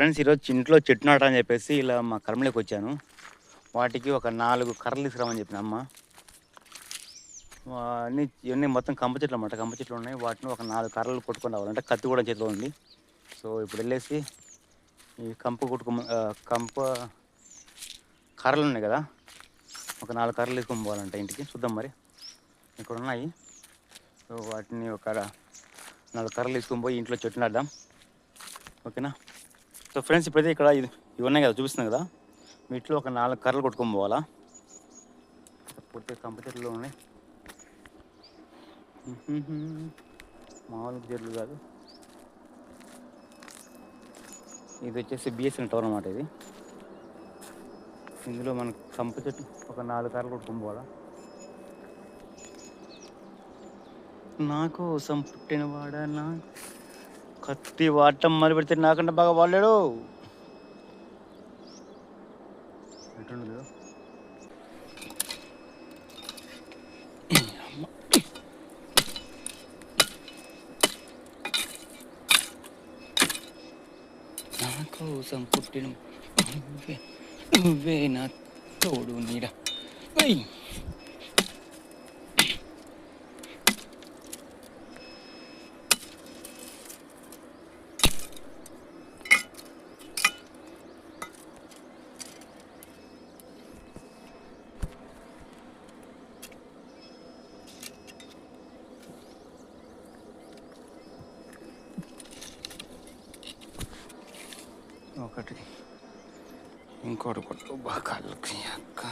Friends ఈరోజు ఇంట్లో చెట్టు నాటని చెప్పేసి ఇలా మా కర్మలోకి వచ్చాను. వాటికి ఒక 4 కర్రలు తీసుకురామని చెప్పిన అమ్మ. ఇవన్నీ మొత్తం కంప చెట్లు అన్నమాట. కంప చెట్లు ఉన్నాయి. వాటిని ఒక 4 కర్రలు కొట్టుకొని రావాలంటే కత్తి కూడా చేతిలో ఉంది. సో ఇప్పుడు వెళ్ళేసి ఈ కంప కర్రలు ఉన్నాయి కదా, ఒక 4 కర్రలు తీసుకొని పోవాలంట ఇంటికి. చూద్దాం మరి, ఇక్కడ ఉన్నాయి. సో వాటిని ఒక 4 కర్రలు తీసుకొని పోయి ఇంట్లో చెట్టు నాటుదాం. ఓకేనా? సో ఫ్రెండ్స్ ఇప్పుడైతే ఇక్కడ ఇవి ఉన్నాయి కదా, చూపిస్తున్నాయి కదా, వీటిలో ఒక 4 కర్రలు కొట్టుకొని పోవాలా. పూర్తిగా కంప చెట్లు ఉన్నాయి. మామూలు చెట్లు కాదు, ఇది వచ్చేసి బిఎస్ఎన్ టవర్ అన్నమాట. ఇది ఇందులో మనకు కంప చెట్లు ఒక 4 కర్రలు కొట్టుకొని పోవాలా. నా కోసం పుట్టినవాడ నా కత్తి వాడటం మొదలు పెడితే నాకంటే బాగా వాడాడు. ఎటుండదు నా కోసం పుట్టిన నువ్వే నా తోడు నీడ. ఒకటి ఇంకోటి కొట్టు బాగా అక్క.